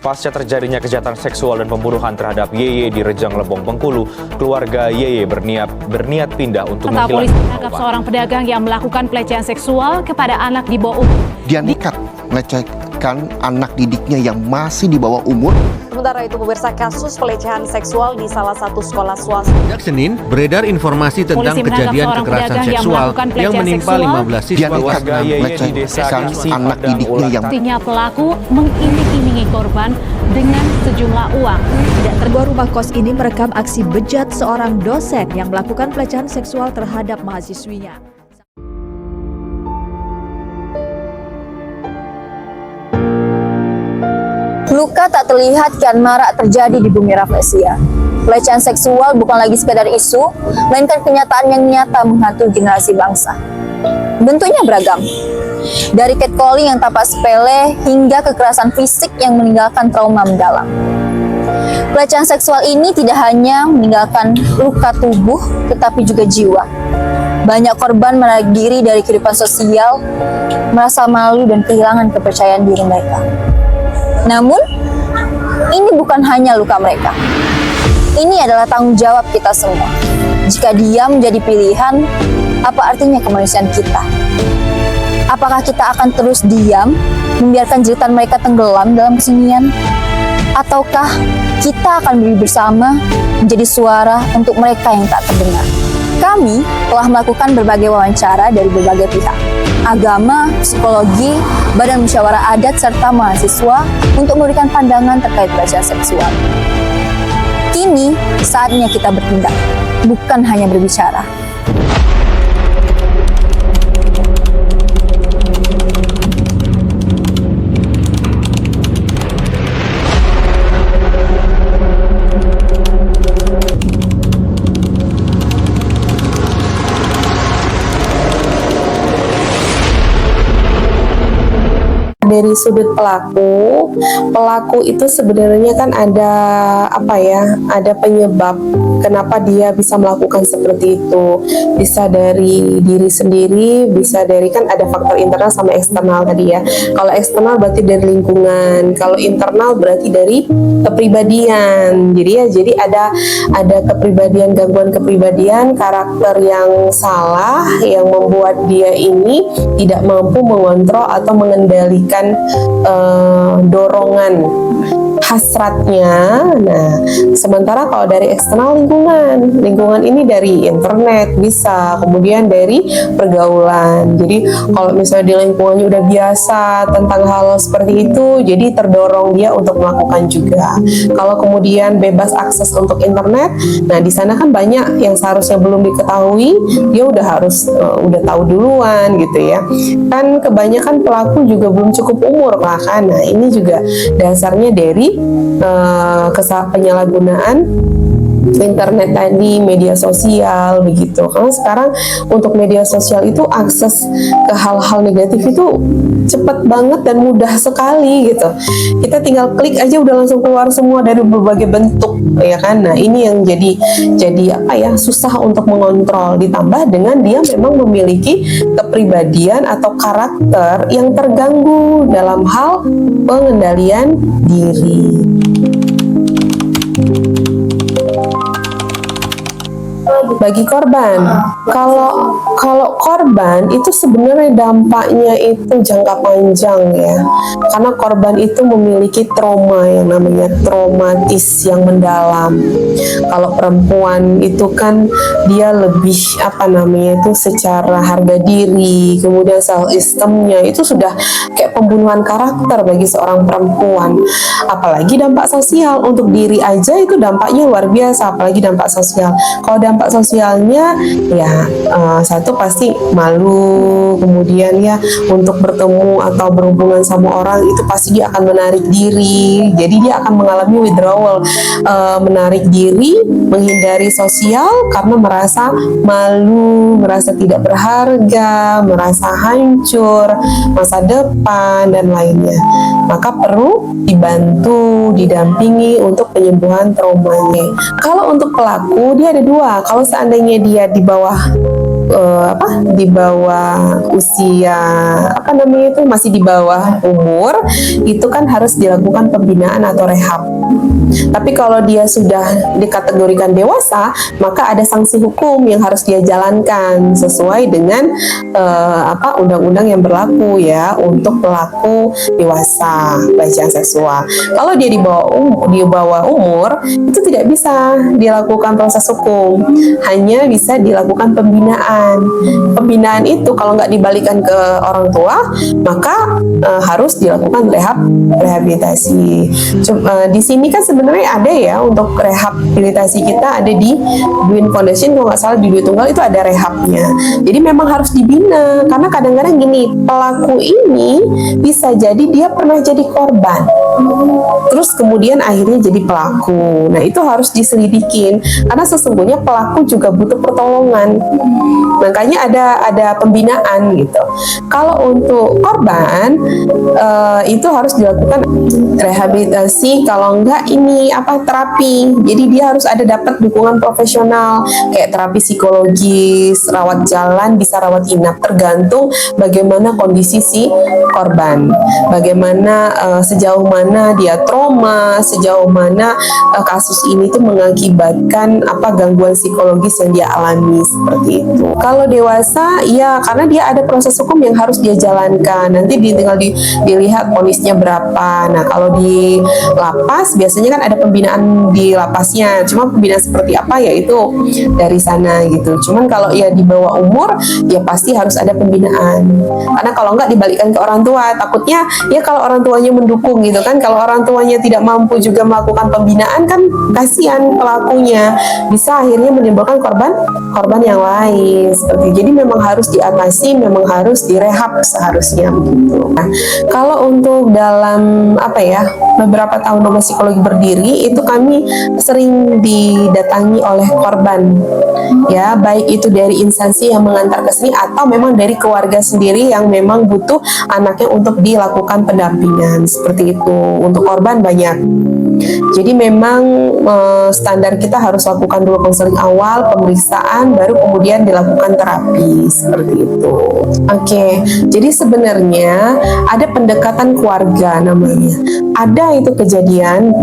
Pasca terjadinya kejahatan seksual dan pembunuhan terhadap YY di Rejang Lebong, Bengkulu, keluarga YY berniat pindah untuk Polisi menangkap seorang pedagang yang melakukan pelecehan seksual kepada anak di bawah umur. Dia nekat melecehkan anak didiknya yang masih di bawah umur. Sementara itu, pemirsa, kasus pelecehan seksual di salah satu sekolah swasta. Sejak Senin, beredar informasi tentang kejadian kekerasan seksual yang menimpa 15 siswa warga YY di desa anak didiknya yang Artinya pelaku mengiming-imingi korban dengan sejumlah uang. Sebuah rumah kos ini merekam aksi bejat seorang dosen yang melakukan pelecehan seksual terhadap mahasiswinya. Luka tak terlihat kian marak terjadi di bumi Rafflesia. Pelecehan seksual bukan lagi sekadar isu, melainkan kenyataan yang nyata menghantui generasi bangsa. Bentuknya beragam, dari catcalling yang tampak sepele hingga kekerasan fisik yang meninggalkan trauma mendalam. Pelecehan seksual ini tidak hanya meninggalkan luka tubuh, tetapi juga jiwa. Banyak korban menarik diri dari kehidupan sosial, merasa malu dan kehilangan kepercayaan diri mereka. Namun, ini bukan hanya luka mereka. Ini adalah tanggung jawab kita semua. Jika diam menjadi pilihan, apa artinya kemanusiaan kita? Apakah kita akan terus diam, membiarkan jeritan mereka tenggelam dalam kesunyian? Ataukah kita akan berdiri bersama, menjadi suara untuk mereka yang tak terdengar? Kami telah melakukan berbagai wawancara dari berbagai pihak, agama, psikologi, badan musyawarah adat, serta mahasiswa untuk memberikan pandangan terkait pelecehan seksual. Kini saatnya kita bertindak, bukan hanya berbicara. Dari sudut pelaku itu sebenarnya kan ada ada penyebab kenapa dia bisa melakukan seperti itu. Bisa dari diri sendiri, bisa dari, kan ada faktor internal sama eksternal tadi ya. Kalau eksternal berarti dari lingkungan, kalau internal berarti dari kepribadian. Jadi ada kepribadian, gangguan kepribadian, karakter yang salah yang membuat dia ini tidak mampu mengontrol atau mengendalikan dorongan hasratnya. Nah, sementara kalau dari eksternal lingkungan ini dari internet bisa, kemudian dari pergaulan. Jadi kalau misalnya di lingkungannya udah biasa tentang hal seperti itu, jadi terdorong dia untuk melakukan juga. Kalau kemudian bebas akses untuk internet, nah di sana kan banyak yang seharusnya belum diketahui, dia udah tahu duluan gitu ya. Kan kebanyakan pelaku juga belum cukup umur bahkan. Nah, ini juga dasarnya dari penyalahgunaan internet tadi, media sosial begitu. Karena sekarang untuk media sosial itu akses ke hal-hal negatif itu cepat banget dan mudah sekali gitu. Kita tinggal klik aja udah langsung keluar semua dari berbagai bentuk, ya kan. Nah, ini yang jadi susah untuk mengontrol, ditambah dengan dia memang memiliki kepribadian atau karakter yang terganggu dalam hal pengendalian diri. Bagi korban, kalau korban itu sebenarnya dampaknya itu jangka panjang ya, karena korban itu memiliki trauma yang namanya traumatis yang mendalam. Kalau perempuan itu kan dia lebih secara harga diri, kemudian self esteemnya itu sudah kayak pembunuhan karakter bagi seorang perempuan. Apalagi dampak sosial untuk diri aja itu dampaknya luar biasa, apalagi dampak sosial. Kalau dampak sosialnya ya satu pasti malu, kemudian ya untuk bertemu atau berhubungan sama orang itu pasti dia akan menarik diri, jadi dia akan mengalami withdrawal, menarik diri, menghindari sosial karena merasa malu, merasa tidak berharga, merasa hancur masa depan dan lainnya. Maka perlu dibantu, didampingi untuk penyembuhan traumanya. Kalau untuk pelaku dia ada dua. Kalau seandainya dia di bawah di bawah usia masih di bawah umur, itu kan harus dilakukan pembinaan atau rehab. Tapi kalau dia sudah dikategorikan dewasa, maka ada sanksi hukum yang harus dia jalankan sesuai dengan undang-undang yang berlaku ya untuk pelaku dewasa pelecehan seksual. Kalau dia di bawah umur, itu tidak bisa dilakukan proses hukum, hanya bisa dilakukan pembinaan. Pembinaan itu kalau nggak dibalikan ke orang tua, maka harus dilakukan rehabilitasi. Di sini kan sebenarnya ada ya untuk rehabilitasi kita, ada di Dwin Foundation, kalau nggak salah di Dwi Tunggal itu ada rehabnya. Jadi memang harus dibina, karena kadang-kadang gini, pelaku ini bisa jadi dia pernah jadi korban, terus kemudian akhirnya jadi pelaku. Nah itu harus diselidikin, karena sesungguhnya pelaku juga butuh pertolongan. Makanya ada pembinaan gitu. Kalau untuk korban itu harus dilakukan rehabilitasi, kalau enggak ini terapi. Jadi dia harus ada dapat dukungan profesional kayak terapi psikologis, rawat jalan, bisa rawat inap, tergantung bagaimana kondisi si korban, bagaimana sejauh mana dia trauma, sejauh mana kasus ini tuh mengakibatkan gangguan psikologis yang dia alami, seperti itu. Kalau dewasa ya karena dia ada proses hukum yang harus dia jalankan, nanti tinggal dilihat vonisnya berapa. Nah kalau di lapas biasanya kan ada pembinaan di lapasnya, cuma pembinaan seperti apa ya itu dari sana gitu. Cuman kalau ya di bawah umur ya pasti harus ada pembinaan, karena kalau nggak dibalikkan ke orang tua, takutnya ya kalau orang tuanya mendukung gitu kan, kalau orang tuanya tidak mampu juga melakukan pembinaan kan kasihan pelakunya, bisa akhirnya menimbulkan korban yang lain seperti. Jadi memang harus diatasi, memang harus direhab seharusnya begitu. Nah kalau untuk dalam beberapa tahun Rumah Psikologi berdiri itu kami sering didatangi oleh korban ya, baik itu dari instansi yang mengantar ke sini atau memang dari keluarga sendiri yang memang butuh anaknya untuk dilakukan pendampingan, seperti itu. Untuk korban banyak. Jadi memang standar kita harus lakukan dulu konseling awal, pemeriksaan, baru kemudian dilakukan terapi, seperti itu. Oke, jadi sebenarnya ada pendekatan keluarga namanya. Ada itu kejadian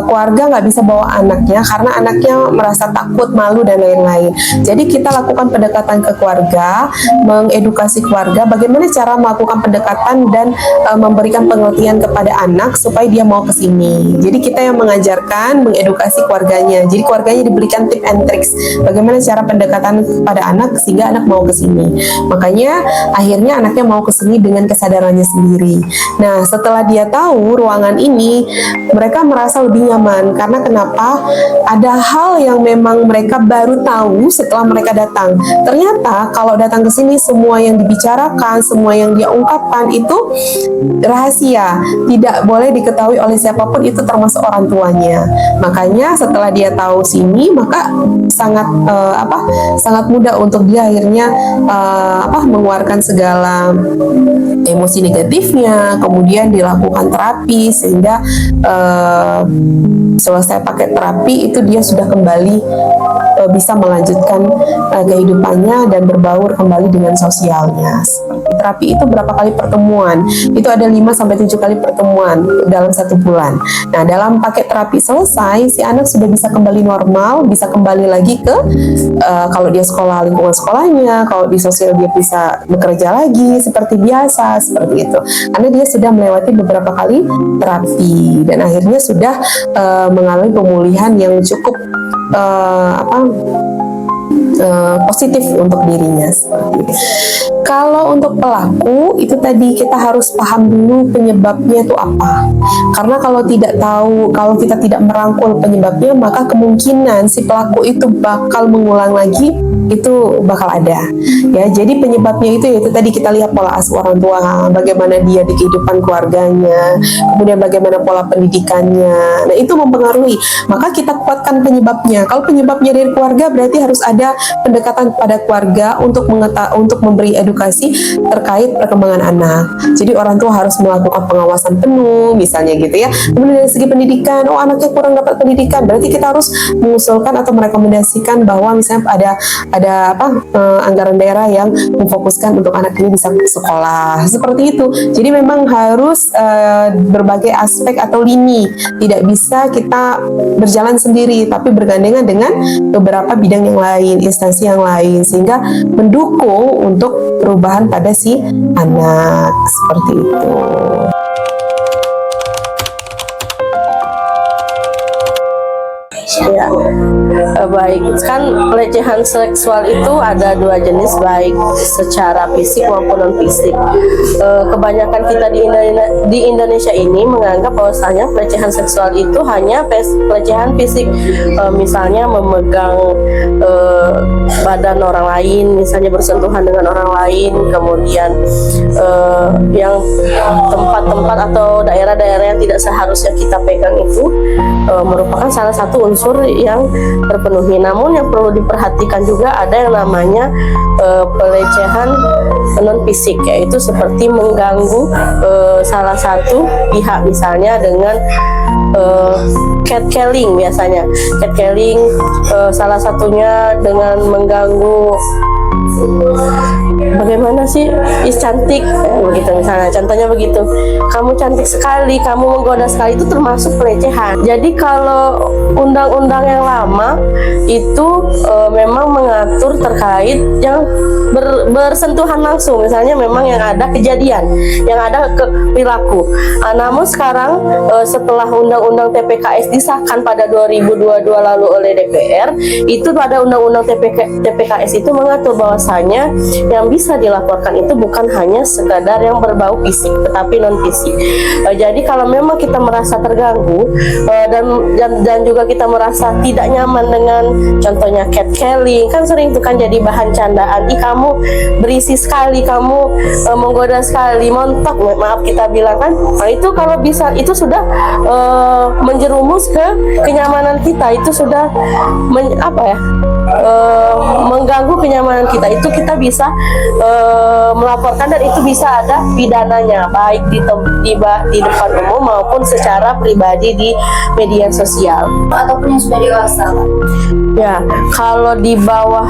keluarga nggak bisa bawa anaknya karena anaknya merasa takut, malu dan lain-lain. Jadi kita lakukan pendekatan ke keluarga, mengedukasi keluarga bagaimana cara melakukan pendekatan dan memberikan pengertian kepada anak supaya dia mau ke sini. Jadi kita yang mengajarkan, mengedukasi keluarganya. Jadi keluarganya diberikan tip and tricks bagaimana cara pendekatan kepada anak sehingga anak mau ke sini. Makanya akhirnya anaknya mau ke sini dengan kesadarannya sendiri. Nah, setelah dia tahu ruangan ini, mereka merasa lebih nyaman. Karena kenapa? Ada hal yang memang mereka baru tahu setelah mereka datang. Ternyata kalau datang ke sini semua yang dibicarakan, semua yang dia ungkapkan itu rahasia, tidak boleh diketahui oleh siapapun, itu termasuk orang tuanya. Makanya setelah dia tahu sini, maka sangat mudah untuk dia akhirnya mengeluarkan segala emosi negatifnya, kemudian dilakukan terapi sehingga selesai pakai terapi itu dia sudah kembali bisa melanjutkan kehidupannya dan berbaur kembali dengan sosialnya. Terapi itu berapa kali pertemuan? Itu ada 5-7 kali pertemuan dalam 1 bulan. Nah, dalam paket terapi selesai, si anak sudah bisa kembali normal, bisa kembali lagi ke kalau dia sekolah, lingkungan sekolahnya, kalau di sosial dia bisa bekerja lagi seperti biasa, seperti itu. Karena dia sudah melewati beberapa kali terapi dan akhirnya sudah mengalami pemulihan yang cukup positif untuk dirinya, seperti itu. Kalau untuk pelaku itu tadi kita harus paham dulu penyebabnya itu apa. Karena kalau tidak tahu, kalau kita tidak merangkul penyebabnya, maka kemungkinan si pelaku itu bakal mengulang lagi, itu bakal ada. Ya, jadi penyebabnya itu tadi kita lihat pola asuh orang tua, bagaimana dia di kehidupan keluarganya, kemudian bagaimana pola pendidikannya. Nah, itu mempengaruhi. Maka kita kuatkan penyebabnya. Kalau penyebabnya dari keluarga, berarti harus ada pendekatan pada keluarga untuk memberi edukasi edukasi terkait perkembangan anak. Jadi orang tua harus melakukan pengawasan penuh, misalnya gitu ya. Kemudian dari segi pendidikan, oh anaknya kurang dapat pendidikan, berarti kita harus mengusulkan atau merekomendasikan bahwa misalnya ada anggaran daerah yang memfokuskan untuk anak ini bisa sekolah, seperti itu. Jadi memang harus berbagai aspek atau lini, tidak bisa kita berjalan sendiri, tapi bergandengan dengan beberapa bidang yang lain, instansi yang lain, sehingga mendukung untuk perubahan pada si anak, seperti itu. Ya, baik. Kan pelecehan seksual itu ada dua jenis, baik secara fisik maupun non fisik. Kebanyakan kita di Indonesia ini menganggap bahwasanya pelecehan seksual itu hanya pelecehan fisik, misalnya memegang badan orang lain, misalnya bersentuhan dengan orang lain, kemudian yang tempat-tempat atau daerah-daerah yang tidak seharusnya kita pegang itu merupakan salah satu unsur yang terpenuhi. Namun yang perlu diperhatikan juga ada yang namanya pelecehan non fisik, yaitu seperti mengganggu salah satu pihak, misalnya dengan catcalling. Biasanya catcalling salah satunya dengan mengganggu bagaimana sih cantik begitu, misalnya contohnya begitu, kamu cantik sekali, kamu menggoda sekali, itu termasuk pelecehan. Jadi kalau undang-undang yang lama itu memang mengatur terkait yang bersentuhan langsung, misalnya memang yang ada kejadian, yang ada perilaku. Namun sekarang setelah undang-undang TPKS disahkan pada 2022 lalu oleh DPR, itu pada undang-undang TPKS itu mengatur bahwasanya yang bisa dilaporkan itu bukan hanya sekadar yang berbau fisik, tetapi non fisik. Jadi kalau memang kita merasa terganggu dan juga kita merasa tidak nyaman dengan contohnya catcalling, kan sering itu kan jadi bahan candaan, ih kamu berisi sekali, kamu menggoda sekali, montok, maaf kita bilang kan. Nah itu kalau bisa, itu sudah menjerumus ke kenyamanan kita, itu sudah mengganggu kenyamanan kita, itu kita bisa melaporkan dan itu bisa ada pidananya, baik di depan umum maupun secara pribadi di media sosial Ataupun yang sudah dewasa. ya. Kalau di bawah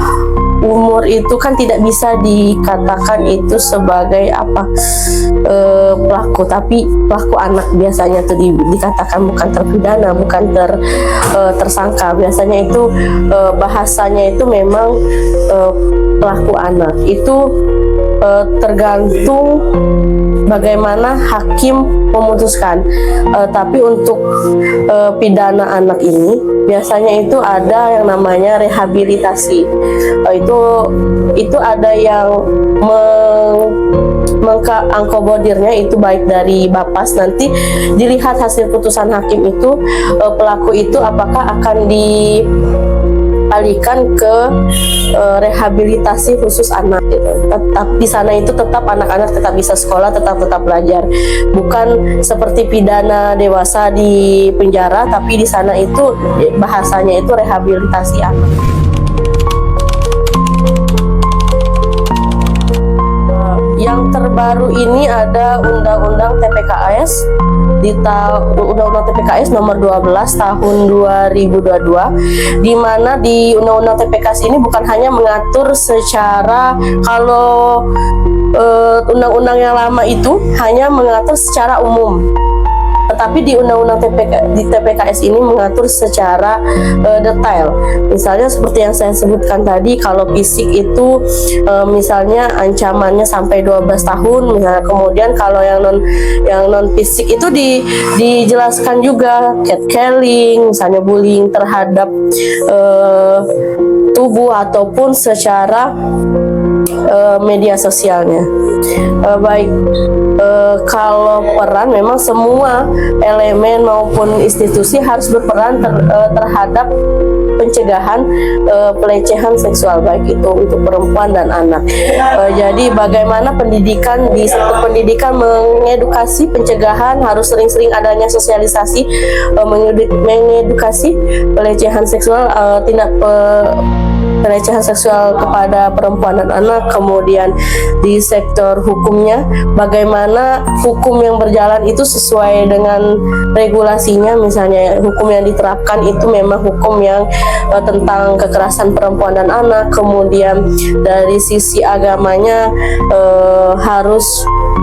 umur itu kan tidak bisa dikatakan itu sebagai pelaku, tapi pelaku anak biasanya tuh dikatakan, bukan terpidana, bukan tersangka. Biasanya itu bahasanya itu memang pelaku anak. Itu tergantung bagaimana hakim memutuskan. Tapi untuk pidana anak ini biasanya itu ada yang namanya rehabilitasi. Itu ada yang mengangkomodirnya, itu baik dari Bapas, nanti dilihat hasil putusan hakim itu pelaku itu apakah akan dialihkan ke rehabilitasi khusus anak gitu. Tetap di sana itu tetap anak-anak tetap bisa sekolah, tetap belajar, bukan seperti pidana dewasa di penjara, tapi di sana itu bahasanya itu rehabilitasi anak. Yang terbaru ini ada Undang-Undang TPKS, di Undang-Undang TPKS nomor 12 tahun 2022, di mana di Undang-Undang TPKS ini bukan hanya mengatur secara, kalau undang-undang yang lama itu hanya mengatur secara umum, tetapi di Undang-Undang TPKS ini mengatur secara detail. Misalnya seperti yang saya sebutkan tadi, kalau fisik itu misalnya ancamannya sampai 12 tahun misalnya. Kemudian kalau yang non fisik itu dijelaskan juga, catcalling, misalnya bullying terhadap tubuh ataupun secara media sosialnya. Baik, kalau peran, memang semua elemen maupun institusi harus berperan terhadap pencegahan pelecehan seksual baik itu untuk perempuan dan anak. Jadi bagaimana pendidikan di sektor pendidikan mengedukasi pencegahan, harus sering-sering adanya sosialisasi mengedukasi pelecehan seksual, tindak pelecehan seksual kepada perempuan dan anak. Kemudian di sektor hukumnya, bagaimana hukum yang berjalan itu sesuai dengan regulasinya, misalnya hukum yang diterapkan itu memang hukum yang tentang kekerasan perempuan dan anak. Kemudian dari sisi agamanya harus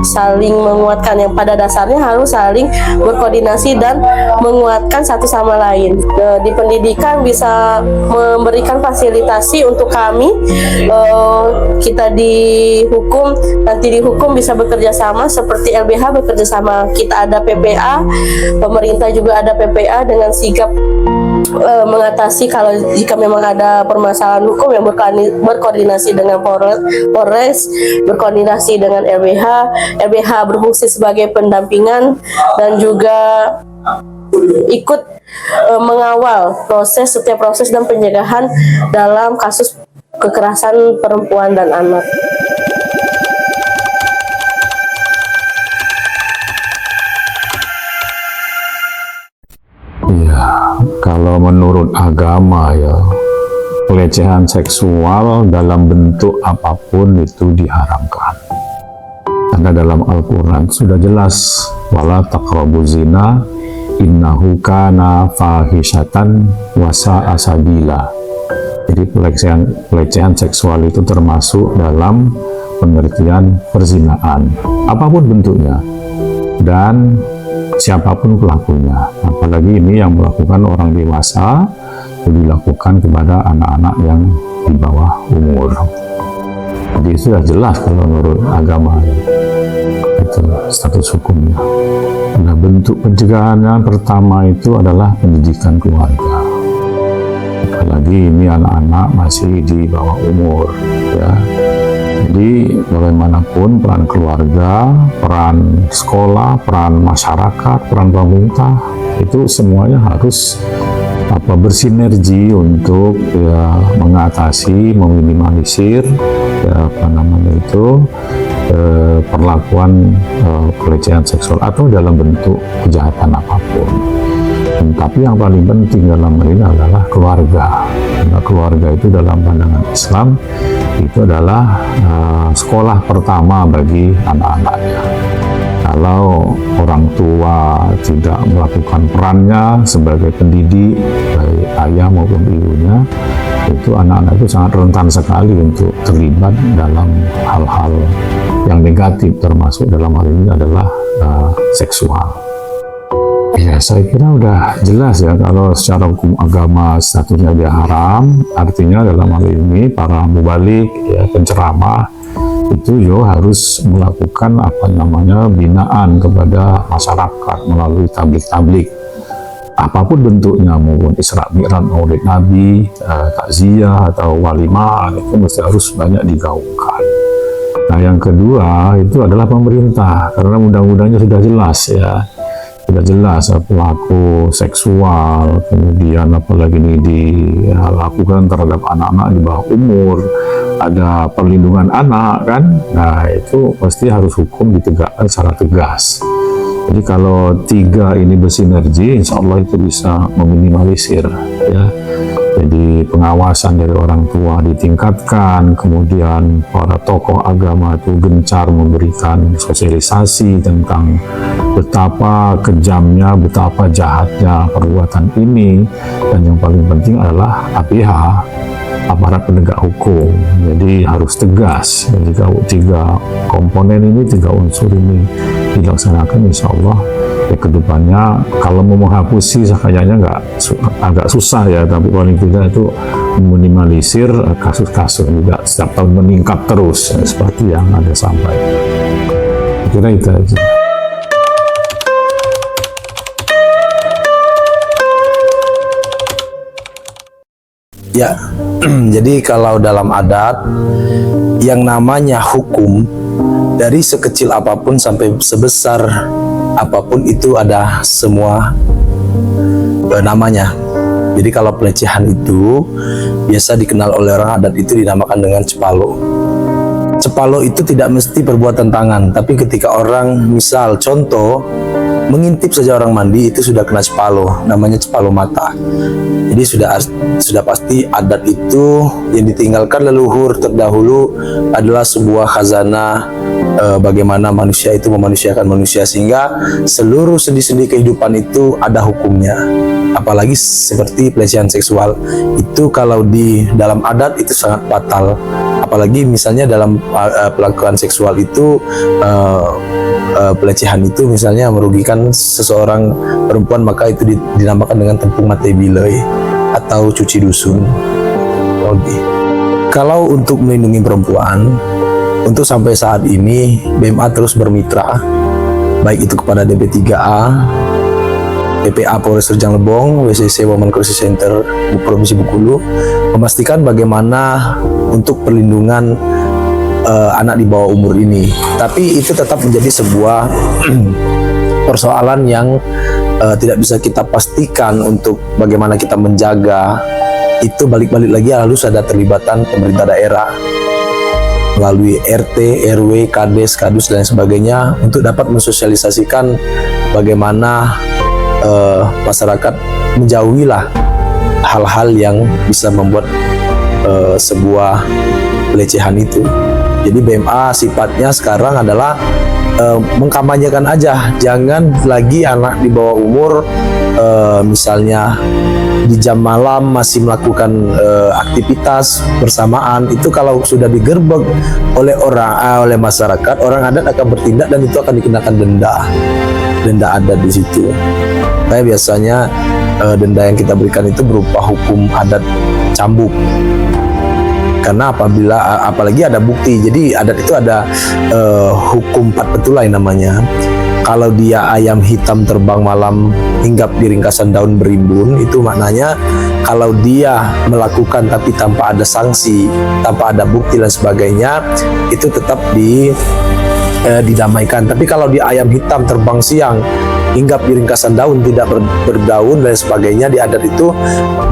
saling menguatkan, yang pada dasarnya harus saling berkoordinasi dan menguatkan satu sama lain. Di pendidikan bisa memberikan fasilitasi untuk kami, kita di hukum, nanti di hukum bisa bekerja sama seperti LBH bekerja sama, kita ada PPA, pemerintah juga ada PPA dengan sigap mengatasi kalau jika memang ada permasalahan hukum yang berkoordinasi dengan Polres, berkoordinasi dengan LBH. LBH berfungsi sebagai pendampingan dan juga ikut mengawal setiap proses dan pencegahan dalam kasus kekerasan perempuan dan anak. Ya, kalau menurut agama ya, pelecehan seksual dalam bentuk apapun itu diharamkan. Karena dalam Al-Quran sudah jelas, wala taqrabu zina innahu kana fahisyatan wa sa'a sabila. Jadi pelecehan seksual itu termasuk dalam pengertian perzinaan, apapun bentuknya dan siapapun pelakunya. Apalagi ini yang melakukan orang dewasa, dilakukan kepada anak-anak yang di bawah umur. Jadi sudah jelas kalau menurut agama itu status hukumnya. Nah, bentuk pencegahannya pertama itu adalah pendidikan keluarga. Apalagi ini anak-anak masih di bawah umur, ya. Jadi bagaimanapun peran keluarga, peran sekolah, peran masyarakat, peran pemerintah itu semuanya harus bersinergi untuk ya, mengatasi, meminimalisir ya, perlakuan pelecehan seksual atau dalam bentuk kejahatan apapun. Tapi yang paling penting dalam hal ini adalah keluarga. Karena keluarga itu dalam pandangan Islam itu adalah sekolah pertama bagi anak-anaknya. Kalau orang tua tidak melakukan perannya sebagai pendidik, baik ayah maupun ibunya, itu anak-anak itu sangat rentan sekali untuk terlibat dalam hal-hal yang negatif, termasuk dalam hal ini adalah seksual. Ya, saya kira udah jelas ya kalau secara hukum agama statusnya dia haram, artinya dalam hal ini para mubalik, ya, penceramah itu harus melakukan binaan kepada masyarakat melalui tablik-tablik apapun bentuknya, maupun Isra Mi'raj Maulid Nabi, takziah atau walimah, itu mesti harus banyak digaungkan. Nah, yang kedua itu adalah pemerintah, karena undang-undangnya sudah jelas ya. Sudah jelas pelaku seksual, kemudian apalagi ini dilakukan terhadap anak-anak di bawah umur, ada perlindungan anak kan, nah itu pasti harus hukum ditegakkan secara tegas. Jadi kalau tiga ini bersinergi, insya Allah itu bisa meminimalisir ya. Jadi pengawasan dari orang tua ditingkatkan, kemudian para tokoh agama itu gencar memberikan sosialisasi tentang betapa kejamnya, betapa jahatnya perbuatan ini, dan yang paling penting adalah APH, aparat penegak hukum. Jadi harus tegas. Jadi kalau tiga komponen ini, tiga unsur ini dilaksanakan, insya Allah ya kedepannya kalau mau menghapusi kayaknya agak susah ya, tapi paling tidak itu meminimalisir kasus-kasus tidak setiap tahun meningkat terus ya, seperti yang Anda sampaikan. Kira itu aja. Ya, jadi kalau dalam adat yang namanya hukum dari sekecil apapun sampai sebesar apapun itu ada semua namanya. Jadi kalau pelecehan itu biasa dikenal oleh orang adat itu dinamakan dengan cepalo. Cepalo itu tidak mesti perbuatan tangan, tapi ketika orang misal contoh mengintip saja orang mandi itu sudah kena cepalo, namanya cepalo mata. Jadi sudah pasti adat itu yang ditinggalkan leluhur terdahulu adalah sebuah khazanah bagaimana manusia itu memanusiakan manusia, sehingga seluruh sendi-sendi kehidupan itu ada hukumnya. Apalagi seperti pelecehan seksual itu kalau di dalam adat itu sangat fatal. Apalagi misalnya dalam pelanggaran seksual itu pelecehan itu misalnya merugikan seseorang perempuan, maka itu dinamakan dengan tempung mate bilai atau cuci dusun. Oke. Kalau untuk melindungi perempuan, untuk sampai saat ini BMA terus bermitra baik itu kepada DP3A, PPA Polres Rejang Lebong, WCC Women Crisis Center Provinsi Bengkulu memastikan bagaimana untuk perlindungan anak di bawah umur ini. Tapi itu tetap menjadi sebuah persoalan yang tidak bisa kita pastikan untuk bagaimana kita menjaga. Itu balik-balik lagi harus ada terlibatan pemerintah daerah melalui RT, RW, Kades, Kadus dan sebagainya untuk dapat mensosialisasikan bagaimana masyarakat menjauhilah hal-hal yang bisa membuat sebuah pelecehan itu. Jadi BMA sifatnya sekarang adalah mengkampanyekan aja, jangan lagi anak di bawah umur misalnya di jam malam masih melakukan aktivitas bersamaan. Itu kalau sudah digerbek oleh masyarakat, orang adat akan bertindak dan itu akan dikenakan denda adat di situ. Kayak biasanya denda yang kita berikan itu berupa hukum adat cambuk. Karena apalagi ada bukti. Jadi adat itu ada hukum 4 petulai namanya. Kalau dia ayam hitam terbang malam hinggap di ringkasan daun berimbun, itu maknanya kalau dia melakukan tapi tanpa ada sanksi, tanpa ada bukti dan sebagainya, itu tetap didamaikan. Tapi kalau dia ayam hitam terbang siang hinggap di ringkasan daun tidak berdaun dan sebagainya, di adat itu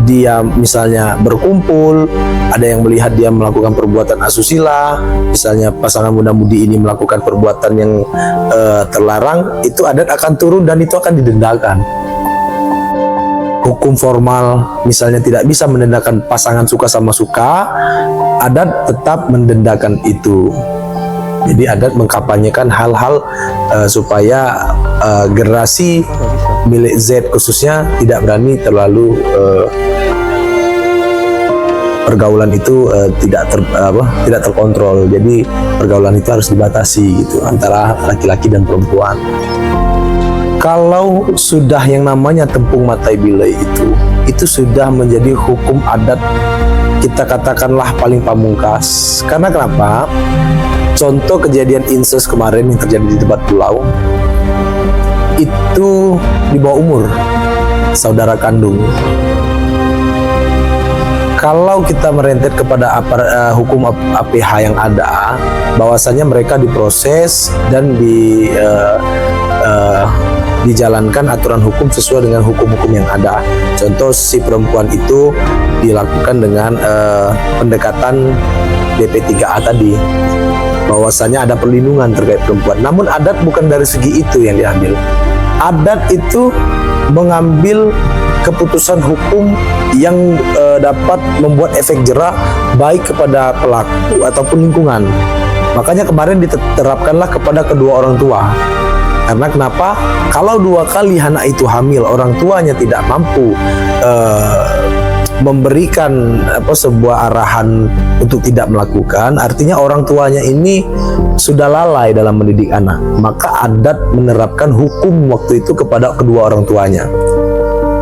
dia misalnya berkumpul, ada yang melihat dia melakukan perbuatan asusila, misalnya pasangan muda-mudi ini melakukan perbuatan yang terlarang, itu adat akan turun dan itu akan didendakan. Hukum formal misalnya tidak bisa mendendakan pasangan suka sama suka, adat tetap mendendakan itu. Jadi adat mengkampanyekan hal-hal supaya generasi milik Z khususnya tidak berani terlalu pergaulan itu tidak terkontrol. Jadi pergaulan itu harus dibatasi gitu antara laki-laki dan perempuan. Kalau sudah yang namanya tempung matai bilai itu sudah menjadi hukum adat, kita katakanlah paling pamungkas. Karena kenapa? Contoh kejadian incest kemarin yang terjadi di Debat Pulau itu di bawah umur saudara kandung. Kalau kita merentet kepada hukum APH yang ada, bahwasanya mereka diproses dan dijalankan aturan hukum sesuai dengan hukum-hukum yang ada. Contoh si perempuan itu dilakukan dengan pendekatan DP3A tadi, bahwasanya ada perlindungan terkait perempuan. Namun adat bukan dari segi itu yang diambil. Adat itu mengambil keputusan hukum yang dapat membuat efek jera baik kepada pelaku ataupun lingkungan. Makanya kemarin diterapkanlah kepada kedua orang tua. Karena kenapa? Kalau 2 kali anak itu hamil, orang tuanya tidak mampu memberikan sebuah arahan untuk tidak melakukan, artinya orang tuanya ini sudah lalai dalam mendidik anak. Maka adat menerapkan hukum waktu itu kepada kedua orang tuanya.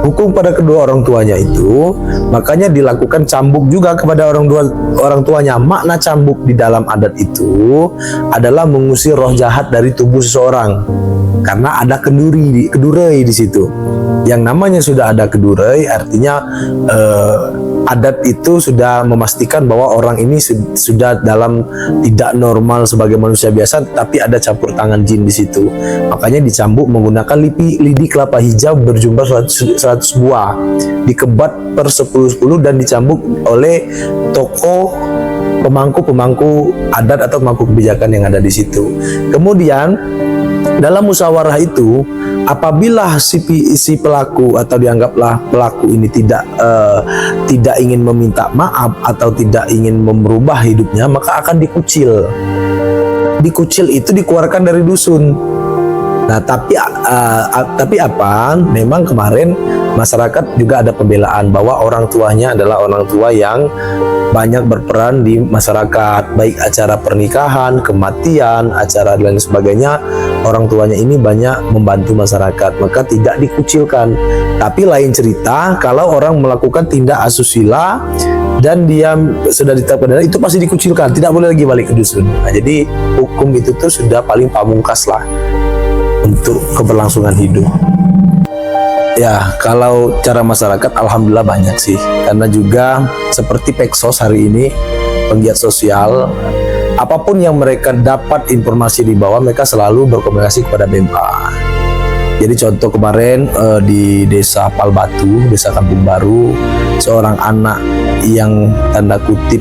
Hukum pada kedua orang tuanya itu makanya dilakukan cambuk juga kepada orang tuanya. Makna cambuk di dalam adat itu adalah mengusir roh jahat dari tubuh seseorang. Karena ada kedurai di situ. Yang namanya sudah ada kedurai artinya adat itu sudah memastikan bahwa orang ini sudah dalam tidak normal sebagai manusia biasa, tapi ada campur tangan jin di situ. Makanya dicambuk menggunakan lidi kelapa hijau berjumlah 100 buah, dikebat per 10 dan dicambuk oleh tokoh pemangku adat atau pemangku kebijakan yang ada di situ. Kemudian dalam musyawarah itu, apabila si pelaku atau dianggaplah pelaku ini tidak ingin meminta maaf atau tidak ingin merubah hidupnya, maka akan dikucil. Dikucil itu dikeluarkan dari dusun. Nah, tapi apa? Memang kemarin masyarakat juga ada pembelaan bahwa orang tuanya adalah orang tua yang banyak berperan di masyarakat, baik acara pernikahan, kematian, acara dan lain sebagainya. Orang tuanya ini banyak membantu masyarakat, maka tidak dikucilkan. Tapi lain cerita kalau orang melakukan tindak asusila dan dia sudah ditetapkan, itu pasti dikucilkan, tidak boleh lagi balik ke dusun. Nah, jadi hukum itu tuh sudah paling pamungkas lah untuk keberlangsungan hidup. Ya, kalau cara masyarakat alhamdulillah banyak sih, karena juga seperti Peksos hari ini, penggiat sosial, apapun yang mereka dapat informasi di bawah, mereka selalu berkomunikasi kepada BMA. Jadi contoh kemarin di desa Palbatu, desa Kampung Baru, seorang anak yang tanda kutip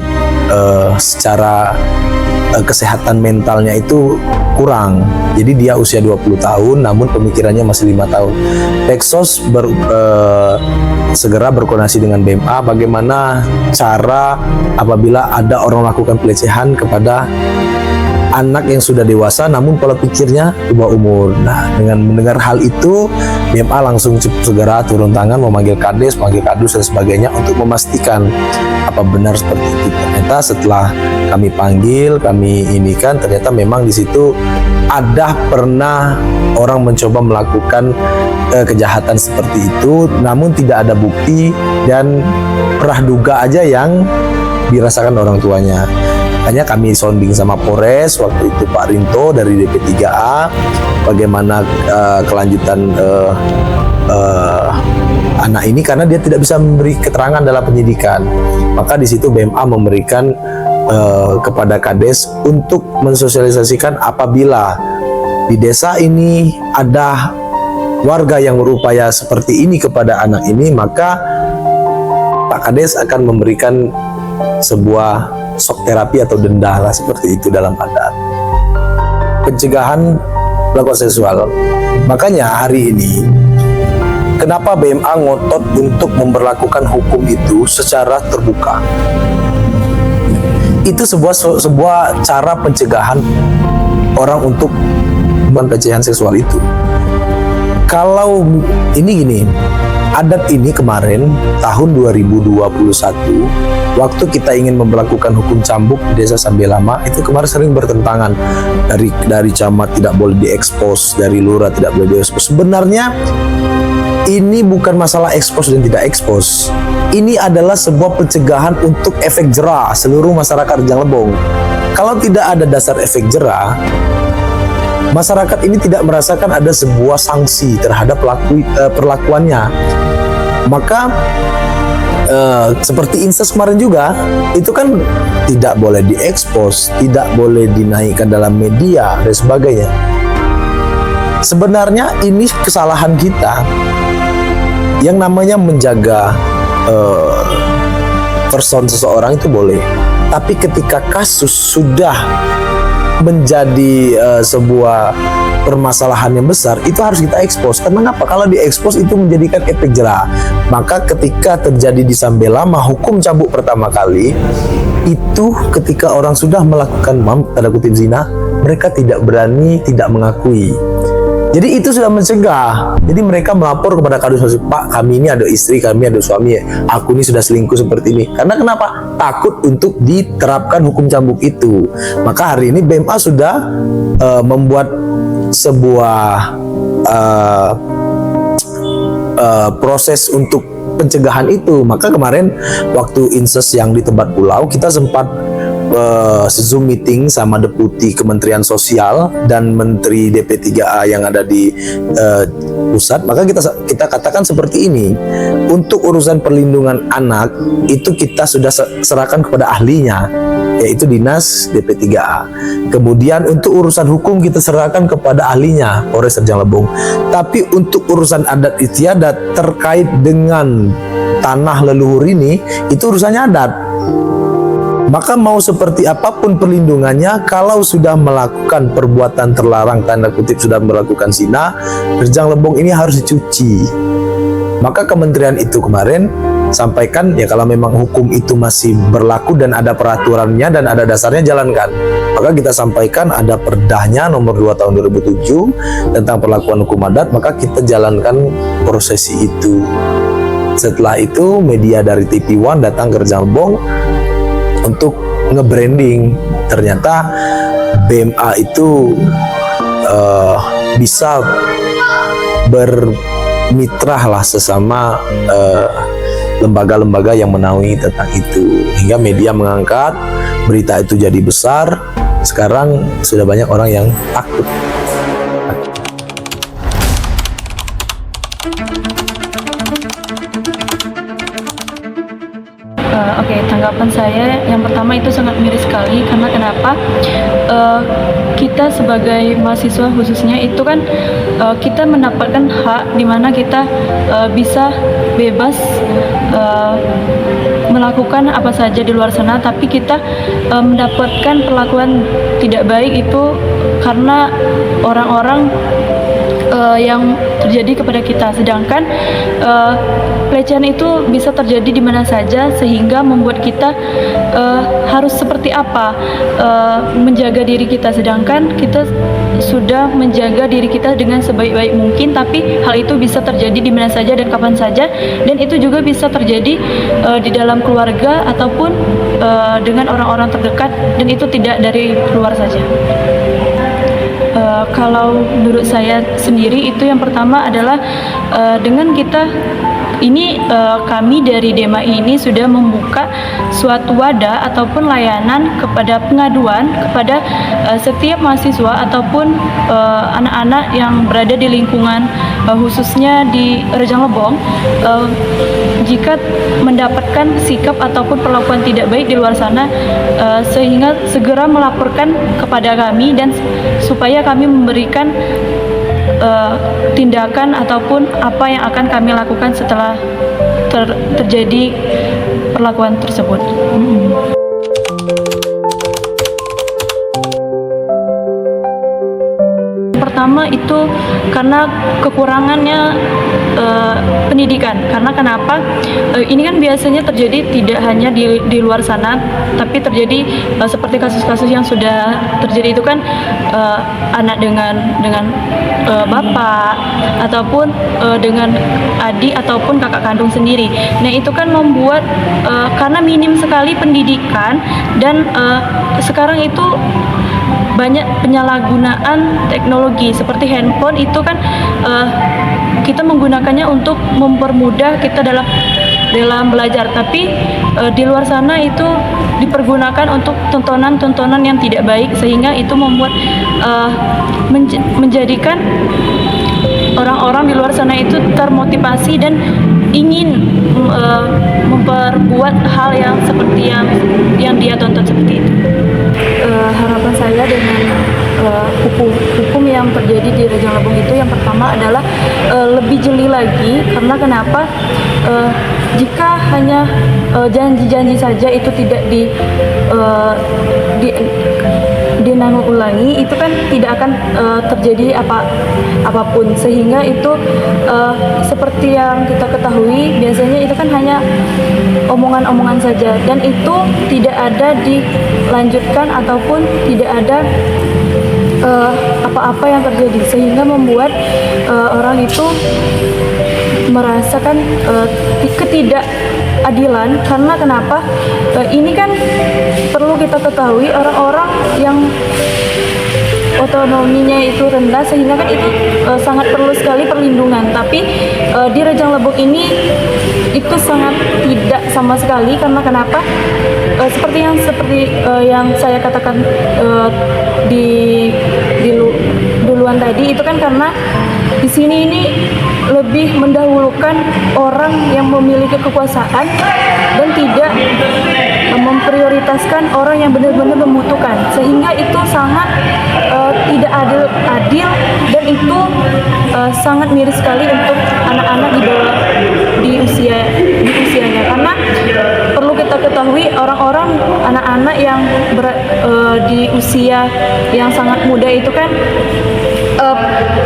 secara kesehatan mentalnya itu kurang. Jadi dia usia 20 tahun namun pemikirannya masih 5 tahun. Peksos segera berkoordinasi dengan BMA bagaimana cara apabila ada orang melakukan pelecehan kepada anak yang sudah dewasa namun pola pikirnya di bawah umur. Nah, dengan mendengar hal itu, BMA langsung segera turun tangan memanggil Kades, memanggil Kadus dan sebagainya untuk memastikan apa benar seperti itu. Ternyata setelah kami panggil, kami inikan, ternyata memang di situ ada pernah orang mencoba melakukan kejahatan seperti itu, namun tidak ada bukti dan perah duga aja yang dirasakan orang tuanya. Makanya kami sounding sama Polres waktu itu Pak Rinto dari DP3A bagaimana kelanjutan anak ini karena dia tidak bisa memberi keterangan dalam penyidikan. Maka di situ BMA memberikan kepada Kades untuk mensosialisasikan apabila di desa ini ada warga yang berupaya seperti ini kepada anak ini, maka Pak Kades akan memberikan sebuah shock terapi atau denda lah seperti itu dalam adat. Pencegahan pelecehan seksual. Makanya hari ini kenapa BMA ngotot untuk memberlakukan hukum itu secara terbuka. Itu sebuah cara pencegahan orang untuk pelecehan seksual itu. Kalau ini gini, adat ini kemarin tahun 2021 waktu kita ingin memberlakukan hukum cambuk di desa Sambelama itu kemarin sering bertentangan, dari camat tidak boleh diekspos, dari lurah tidak boleh diekspos. Sebenarnya ini bukan masalah ekspos dan tidak ekspos. Ini adalah sebuah pencegahan untuk efek jerah seluruh masyarakat Rejang Lebong. Kalau tidak ada dasar efek jerah, masyarakat ini tidak merasakan ada sebuah sanksi terhadap perlakuannya. Maka seperti Inses kemarin juga, itu kan tidak boleh diekspos, tidak boleh dinaikkan dalam media dan sebagainya. Sebenarnya ini kesalahan kita yang namanya menjaga person seseorang itu boleh, tapi ketika kasus sudah menjadi sebuah permasalahan yang besar, itu harus kita ekspos. Karena apa? Kalau diekspos itu menjadikan efek jerah. Maka ketika terjadi di Sambelama hukum cambuk pertama kali itu ketika orang sudah melakukan tanda kutip zina, mereka tidak berani, tidak mengakui. Jadi itu sudah mencegah. Jadi mereka melapor kepada Kadus, Pak, kami ini ada istri, kami ada suami, aku ini sudah selingkuh seperti ini. Karena kenapa? Takut untuk diterapkan hukum cambuk itu. Maka hari ini BMA sudah membuat sebuah proses untuk pencegahan itu. Maka kemarin waktu Inses yang di Tebet Pulau, kita sempat Zoom meeting sama Deputi Kementerian Sosial dan Menteri DP3A yang ada di pusat, maka kita katakan seperti ini. Untuk urusan perlindungan anak itu kita sudah serahkan kepada ahlinya, yaitu Dinas DP3A. Kemudian untuk urusan hukum kita serahkan kepada ahlinya, Polres Rejang Lebong. Tapi untuk urusan adat istiadat terkait dengan tanah leluhur ini, itu urusannya adat. Maka mau seperti apapun perlindungannya, kalau sudah melakukan perbuatan terlarang, tanda kutip sudah melakukan zina, Rejang Lebong ini harus dicuci. Maka kementerian itu kemarin sampaikan, ya kalau memang hukum itu masih berlaku dan ada peraturannya dan ada dasarnya, jalankan. Maka kita sampaikan ada perdahnya nomor 2 tahun 2007 tentang perlakuan hukum adat, maka kita jalankan prosesi itu. Setelah itu media dari TV One datang ke Rejang Lebong untuk nge-branding. Ternyata BMA itu bisa bermitra lah sesama lembaga-lembaga yang menaungi tentang itu, hingga media mengangkat berita itu jadi besar. Sekarang sudah banyak orang yang takut. Oke, tanggapan saya yang pertama itu sangat miris sekali, karena kenapa? Kita sebagai mahasiswa khususnya itu kan kita mendapatkan hak di mana kita bisa bebas melakukan apa saja di luar sana, tapi kita mendapatkan perlakuan tidak baik itu karena orang-orang yang terjadi kepada kita. Sedangkan pelecehan itu bisa terjadi di mana saja, sehingga membuat kita harus seperti apa menjaga diri kita. Sedangkan kita sudah menjaga diri kita dengan sebaik-baik mungkin, tapi hal itu bisa terjadi di mana saja dan kapan saja, dan itu juga bisa terjadi di dalam keluarga ataupun dengan orang-orang terdekat, dan itu tidak dari luar saja. Kalau menurut saya sendiri itu yang pertama adalah dengan kita ini kami dari DEMAI ini sudah membuka suatu wadah ataupun layanan kepada pengaduan kepada setiap mahasiswa ataupun anak-anak yang berada di lingkungan khususnya di Rejang Lebong, jika mendapatkan sikap ataupun perlakuan tidak baik di luar sana, sehingga segera melaporkan kepada kami dan supaya kami memberikan tindakan ataupun apa yang akan kami lakukan setelah terjadi perlakuan tersebut. Pertama itu karena kekurangannya pendidikan. Karena kenapa? Ini kan biasanya terjadi tidak hanya di luar sana, tapi terjadi seperti kasus-kasus yang sudah terjadi itu kan anak dengan bapak ataupun dengan adik ataupun kakak kandung sendiri. Nah, itu kan membuat karena minim sekali pendidikan dan sekarang itu banyak penyalahgunaan teknologi seperti handphone itu kan kita menggunakannya untuk mempermudah kita dalam belajar, tapi di luar sana itu dipergunakan untuk tontonan-tontonan yang tidak baik, sehingga itu membuat menjadikan orang-orang di luar sana itu termotivasi dan ingin memperbuat hal yang seperti yang dia tonton seperti itu. Harapan saya dengan hukum yang terjadi di Rejang Lebong itu yang pertama adalah lebih jeli lagi, karena kenapa? Jika hanya janji-janji saja itu tidak ulangi, itu kan tidak akan terjadi apapun, sehingga itu seperti yang kita ketahui biasanya itu kan hanya omongan-omongan saja, dan itu tidak ada dilanjutkan ataupun tidak ada apa-apa yang terjadi, sehingga membuat orang itu merasakan ketidakadilan. Karena kenapa? Ini kan perlu kita ketahui, orang-orang yang otonominya itu rendah, sehingga kan itu sangat perlu sekali perlindungan. Tapi di Rejang Lebong ini itu sangat tidak sama sekali. Karena kenapa? Seperti yang saya katakan di duluan tadi, itu kan karena di sini ini lebih mendahulukan orang yang memiliki kekuasaan dan tidak memprioritaskan orang yang benar-benar membutuhkan, sehingga itu sangat tidak adil dan itu sangat miris sekali untuk anak-anak di bawah di usianya, karena perlu kita ketahui orang-orang anak-anak yang di usia yang sangat muda itu kan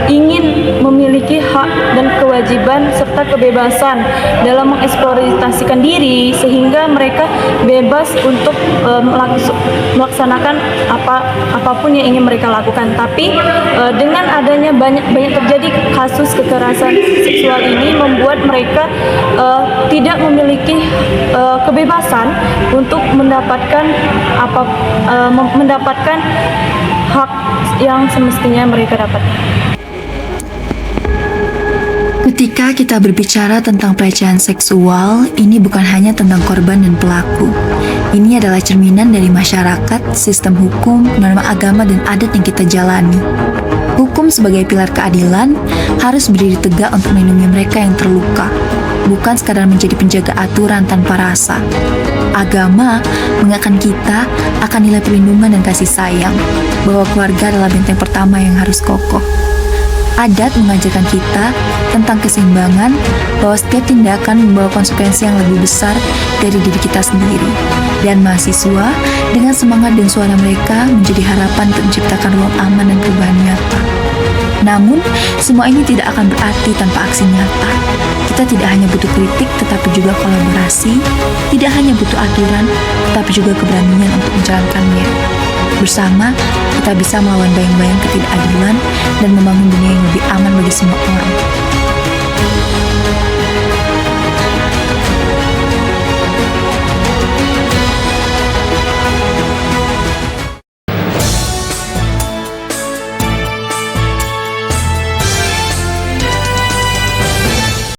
ingin memiliki hak dan kewajiban serta kebebasan dalam mengeksploitasikan diri, sehingga mereka bebas untuk melaksanakan apapun yang ingin mereka lakukan. Tapi dengan adanya banyak terjadi kasus kekerasan seksual ini membuat mereka tidak memiliki kebebasan untuk mendapatkan mendapatkan hak yang semestinya mereka dapatkan. Ketika kita berbicara tentang pelecehan seksual, ini bukan hanya tentang korban dan pelaku. Ini adalah cerminan dari masyarakat, sistem hukum, norma agama, dan adat yang kita jalani. Hukum sebagai pilar keadilan harus berdiri tegak untuk melindungi mereka yang terluka, bukan sekadar menjadi penjaga aturan tanpa rasa. Agama mengingatkan kita akan nilai perlindungan dan kasih sayang, bahwa keluarga adalah benteng pertama yang harus kokoh. Adat mengajarkan kita tentang keseimbangan, bahwa setiap tindakan membawa konsekuensi yang lebih besar dari diri kita sendiri. Dan mahasiswa dengan semangat dan suara mereka menjadi harapan untuk menciptakan ruang aman dan perubahan nyata. Namun, semua ini tidak akan berarti tanpa aksi nyata. Kita tidak hanya butuh kritik, tetapi juga kolaborasi. Tidak hanya butuh aturan, tetapi juga keberanian untuk menjalankannya. Bersama, kita bisa melawan bayang-bayang ketidakadilan dan membangun dunia yang lebih aman bagi semua orang.